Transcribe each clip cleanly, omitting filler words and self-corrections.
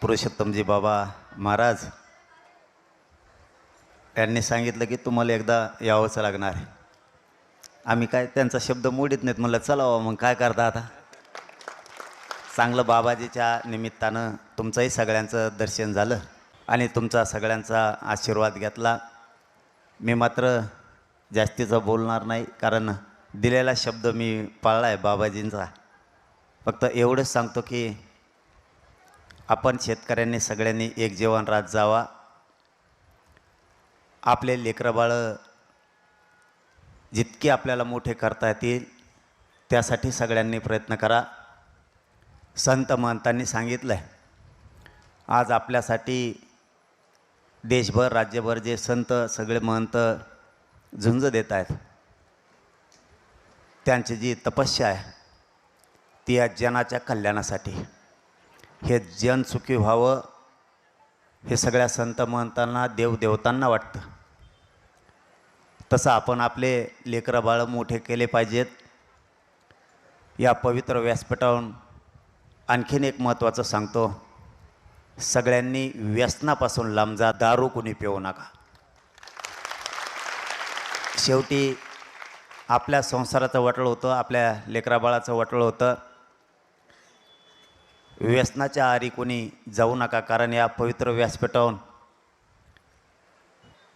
पुरुषोत्तमजी बाबा महाराज यांनी सांगितलं की तुम्हाला एकदा यावंच लागणार आहे. आम्ही काय त्यांचा शब्द मोडीत नाहीत. म्हणलं चला मग काय करता आता. चांगलं बाबाजीच्या निमित्तानं तुमचंही सगळ्यांचं दर्शन झालं आणि तुमचा सगळ्यांचा आशीर्वाद घेतला. मी मात्र जास्तीचं बोलणार नाही, कारण दिलेला शब्द मी पाळला आहे बाबाजींचा. फक्त एवढंच सांगतो की आपण शेतकऱ्यांनी सगळ्यांनी एक जीवन रात जावा. आपले लेकरबाळं जितके आपल्याला मोठे करता येतील त्यासाठी सगळ्यांनी प्रयत्न करा. संत महंतांनी सांगितलं आहे, आज आपल्यासाठी देशभर राज्यभर जे संत सगळे महंत झुंज देत आहेत, त्यांची जी तपस्या आहे ती या जनाच्या कल्याणासाठी. हे जन सुखी व्हावं हे सगळ्या संत महंतांना देवदेवतांना वाटतं. तसं आपण आपले लेकरं बाळं मोठे केले पाहिजेत. या पवित्र व्यासपीठावरून आणखीन एक महत्त्वाचं सांगतो, सगळ्यांनी व्यसनापासून लांब जा. दारू कुणी पिऊ नका. शेवटी आपल्या संसाराचं वाटळ होतं, आपल्या लेकराबाळाचं वाटळ होतं. व्यसनाच्या आहारी कोणी जाऊ नका, कारण या पवित्र व्यासपीठावरून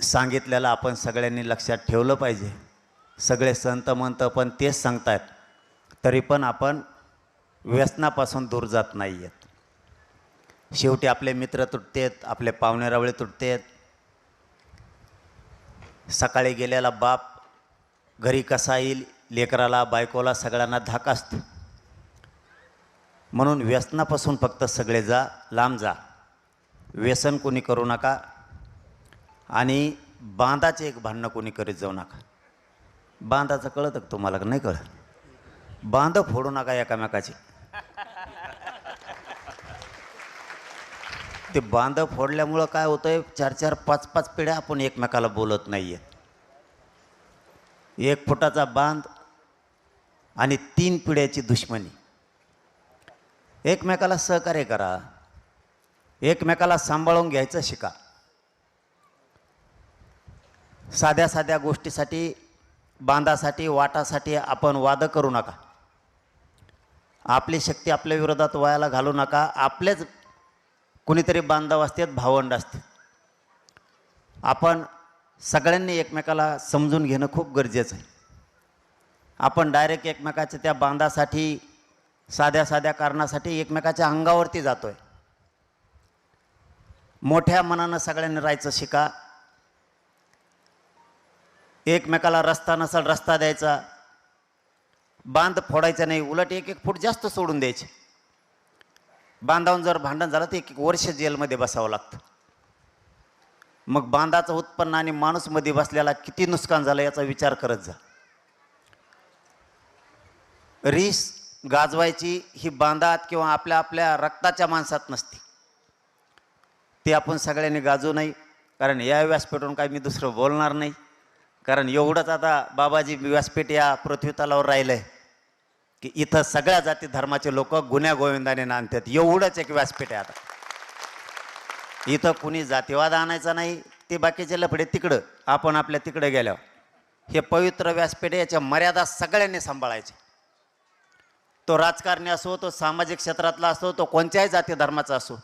सांगितलेलं आपण सगळ्यांनी लक्षात ठेवलं पाहिजे. सगळे संत म्हणतं पण तेच सांगतायत, तरी पण आपण व्यसनापासून दूर जात नाही आहेत. शेवटी आपले मित्र तुटतेत, आपले पाहुणेरावळे तुटतेत. सकाळी गेलेला बाप घरी कसा येईल, लेकराला बायकोला सगळ्यांना धाक असतो. म्हणून व्यसनापासून फक्त सगळे लांब जा. व्यसन कोणी करू नका आणि बांधाचे एक भांडणं कोणी करीत जाऊ नका. बांधाचं कळतं का तुम्हाला का नाही कळत? बांध फोडू नका एकामेकाची. ते बांध फोडल्यामुळं काय होतंय, 4-4, 5-5 पिढ्या आपण एकमेकाला बोलत नाही आहे. 1 फुटाचा बांध आणि 3 पिढ्याची दुश्मनी. एकमेकाला सहकार्य करा, एकमेकाला सांभाळून घ्यायचं शिका. साध्या साध्या गोष्टीसाठी, बांधासाठी, वाटासाठी आपण वाद करू नका. आपली शक्ती आपल्या विरोधात वायाला घालू नका. आपलेच कुणीतरी बांधव असतात, भावंड असतात. आपण सगळ्यांनी एकमेकाला समजून घेणं खूप गरजेचं आहे. आपण डायरेक्ट एकमेकाच्या त्या बांधासाठी, साध्या साध्या कारणासाठी एकमेकाच्या अंगावरती जातो आहे. मोठ्या मनानं सगळ्यांनी राहायचं शिका. एकमेकाला रस्ता नसेल रस्ता द्यायचा, बांध फोडायचा नाही, उलट 1-1 फूट जास्त सोडून द्यायचे. बांधावून जर भांडण झालं तर 1-1 वर्ष जेलमध्ये बसावं लागतं. मग बांधाचं उत्पन्न आणि माणूस मध्ये बसलेला किती नुकसान झालं याचा विचार करत जा. रीस गाजवायची ही बांधात किंवा आपल्या आपल्या रक्ताच्या माणसात नसते. ते आपण सगळ्यांनी गाजू नाही. कारण या व्यासपीठावरून काही मी दुसरं बोलणार नाही, कारण एवढंच आता बाबाजी व्यासपीठ या पृथ्वी तलावर राहिलं आहे की इथं सगळ्या जाती धर्माचे लोक गुण्या गोविंदाने नांदतात. एवढंच एक व्यासपीठ आहे. आता इथं कुणी जातीवाद आणायचा नाही. ते बाकीचे लफडे तिकडं, आपण आपल्या तिकडे गेल्यावर. हे पवित्र व्यासपीठ याच्या मर्यादा सगळ्यांनी सांभाळायचे. तो राजकारणी असो, तो सामाजिक क्षेत्रातला असो, तो कोणत्याही जाती धर्माचा असो,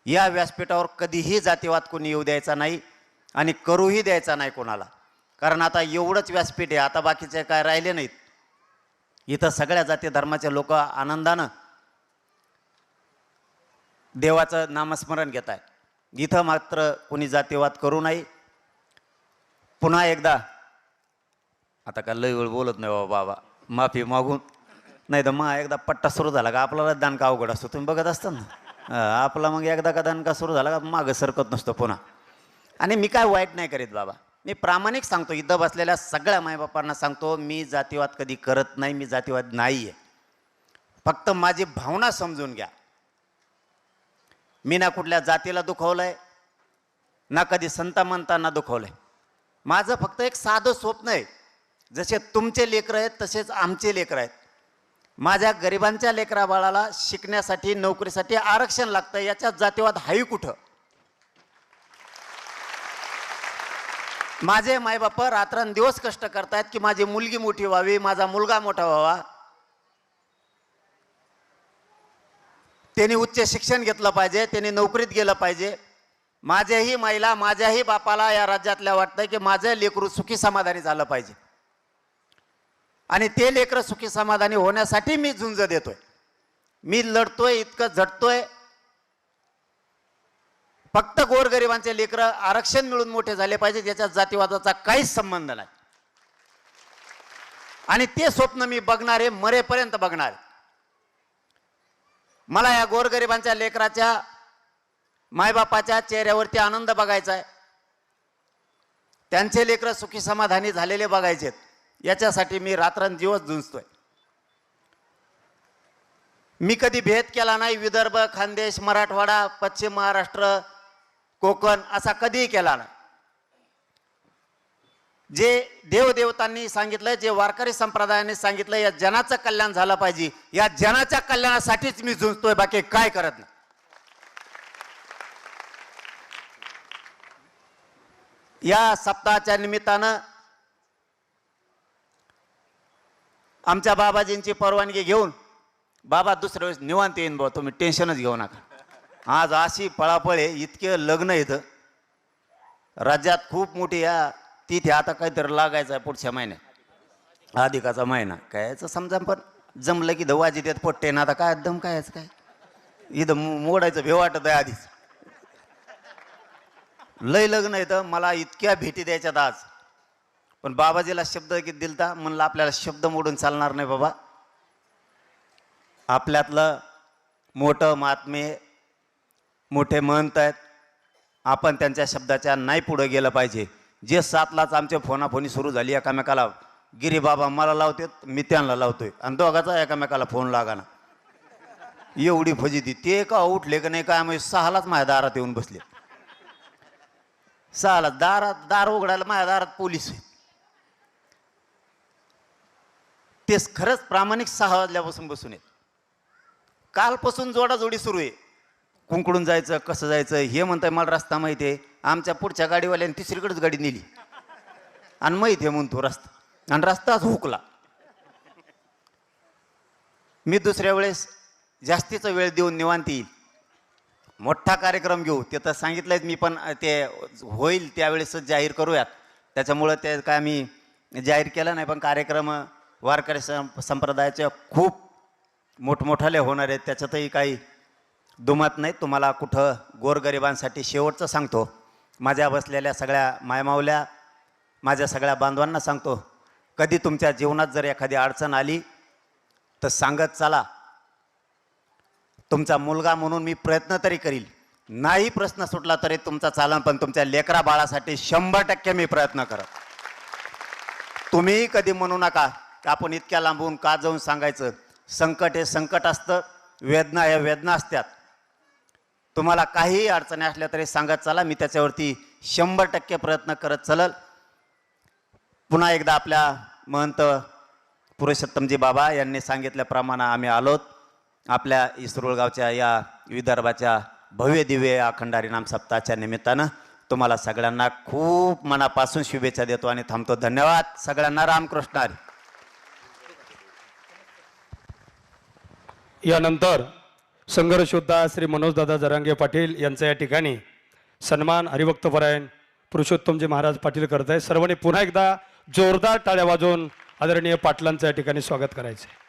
या व्यासपीठावर कधीही जातीवाद कोणी येऊ द्यायचा नाही आणि करूही द्यायचा नाही कोणाला. कारण आता एवढंच व्यासपीठ आहे, आता बाकीचे काय राहिले नाहीत. इथं सगळ्या जाती धर्माचे लोक आनंदानं देवाचं नामस्मरण घेत आहे. इथं मात्र कोणी जातीवाद करू नये. पुन्हा एकदा, आता का लय वेळ बोलत नाही बाबा, माफी मागून. नाही तर मग एकदा पट्टा सुरू झाला का आपल्याला दानका अवघड असतो. तुम्ही बघत असता ना, आपला मग एकदा का दानका सुरू झाला का मागं सरकत नसतो पुन्हा. आणि मी काय वाईट नाही करीत बाबा, मी प्रामाणिक सांगतो. इथं बसलेल्या सगळ्या मायबापांना सांगतो, मी जातीवाद कधी करत नाही. मी जातीवाद नाही आहे. फक्त माझी भावना समजून घ्या. मी ना कुठल्या जातीला दुखवलं आहे, ना कधी संत म्हणताना दुखवलं आहे. माझं फक्त एक साधं स्वप्न आहे, जसे तुमचे लेकरं आहेत तसेच आमचे लेकरं आहेत. माझ्या गरिबांच्या लेकरा बाळाला शिकण्यासाठी नोकरीसाठी आरक्षण लागतं, याच्यात जातीवाद हाही कुठं? माझे मायबाप रात्रंदिवस कष्ट करतायत की माझी मुलगी मोठी व्हावी, माझा मुलगा मोठा व्हावा, त्यांनी उच्च शिक्षण घेतलं पाहिजे, त्यांनी नोकरीत गेलं पाहिजे. माझ्याही माईला माझ्याही बापाला या राज्यातल्या वाटतं की माझं लेकरू सुखी समाधानी झालं पाहिजे आणि ते लेकरं सुखी समाधानी होण्यासाठी मी झुंज देतोय, मी लढतोय, इतकं झटतोय. फक्त गोरगरिबांचे लेकरं आरक्षण मिळून मोठे झाले पाहिजे, याच्यात जातीवादाचा काहीच संबंध नाही आणि ते स्वप्न मी बघणार आहे, मरेपर्यंत बघणार आहे. मला या गोरगरिबांच्या लेकराच्या मायबापाच्या चेहऱ्यावरती आनंद बघायचा आहे, त्यांचे लेकरं सुखी समाधानी झालेले बघायचेत, याच्यासाठी मी रात्रंदिवस झुंजतोय. मी कधी भेद केला नाही, विदर्भ, खानदेश, मराठवाडा, पश्चिम महाराष्ट्र, कोकण असा कधीही केला नाही. जे देवदेवतांनी सांगितलं, जे वारकरी संप्रदायाने सांगितलं, या जनाचं कल्याण झालं पाहिजे, या जनाच्या कल्याणासाठीच मी झुंजतोय, बाकी काय करत नाही. या सप्ताहाच्या निमित्तानं आमच्या बाबाजींची परवानगी घेऊन, बाबा दुसऱ्या वेळेस निवांत येईन भाऊ, तुम्ही टेन्शनच घेऊ नका. आज अशी पळापळ आहे, इतके लग्न येतं राज्यात खूप मोठी, या तिथे आता काहीतरी लागायचं आहे पुढच्या महिन्यात, अधिकाचा महिना कायचं समजा, पण जमलं की दवाजी देत पोट्टे ना, आता काय दम कायच काय इथं मोडायचं भे वाटत आहे आधीच. लय लग्न येतं, मला इतक्या भेटी द्यायच्यात आज, पण बाबाजीला शब्द किती दिलता, म्हणलं आपल्याला शब्द मोडून चालणार नाही बाबा. आपल्यातलं मोठं महात्मे, मोठे महंत आहेत, आपण त्यांच्या शब्दाच्या नाही पुढे गेलं पाहिजे. जे 7लाच आमच्या फोनाफोनी सुरू झाली एकामेकाला, गिरी बाबा मला लावते, मी त्यांना लावतोय आणि दोघाचा एकामेकाला फोन लागाना, एवढी फजिती. ते का उठले का नाही काय, आम्ही 6लाच माझ्या दारात येऊन बसले, 6ला दार उघडायला माझ्या दारात पोलीस आहे. तेच खरंच प्रामाणिक 6 वाजल्यापासून बसून आहेत. कालपासून जोडाजोडी सुरू आहे, कुंकडून जायचं, कसं जायचं हे म्हणताय, मला रस्ता माहिती आहे. आमच्या पुढच्या गाडीवाल्याने तिसरीकडेच गाडी नेली आणि माहिती आहे म्हणून तो रस्ता, आणि रस्ताच हुकला. मी दुसऱ्या वेळेस जास्तीचा वेळ देऊन निवांत येईल, मोठा कार्यक्रम घेऊ, ते तर सांगितलंय मी, पण ते होईल त्यावेळेसच जाहीर करूयात. त्याच्यामुळं ते काय मी जाहीर केलं नाही, पण कार्यक्रम वारकरी संप्रदायाचे खूप मोठमोठाले होणार आहेत, त्याच्यातही काही दुमत नाही. तुम्हाला कुठं गोरगरिबांसाठी शेवटचं सांगतो, माझ्या बसलेल्या सगळ्या मायमावल्या, माझ्या सगळ्या बांधवांना सांगतो, कधी तुमच्या जीवनात जर एखादी अडचण आली तर सांगत चला. तुमचा मुलगा म्हणून मी प्रयत्न तरी करील, नाही प्रश्न सुटला तरी तुमचा चालन, पण तुमच्या लेकरा बाळासाठी 100% मी प्रयत्न करत. तुम्ही कधी म्हणू नका आपण इतक्या लांबून का जाऊन सांगायचं. संकट हे संकट असतं, वेदना या वेदना असतात. तुम्हाला काही अडचणी असल्या तरी सांगत चला, मी त्याच्यावरती 100% प्रयत्न करत चलल. पुन्हा एकदा आपल्या महंत पुरुषोत्तमजी बाबा यांनी सांगितल्याप्रमाणे आम्ही आलोत आपल्या इसरोळगावच्या या विदर्भाच्या भव्य दिव्य अखंड हरिनाम सप्ताहाच्या निमित्तानं. तुम्हाला सगळ्यांना खूप मनापासून शुभेच्छा देतो आणि थांबतो. धन्यवाद. सगळ्यांना रामकृष्ण हरी. यानंतर संघर्ष योद्धा श्री मनोजदादा जरांगे पाटील यांचा या ठिकाणी सन्मान हरिभक्तपरायण पुरुषोत्तमजी महाराज पाटील करत आहे. सर्वांनी पुन्हा एकदा जोरदार टाळ्या वाजवून आदरणीय पाटलांचं या ठिकाणी स्वागत करायचं आहे.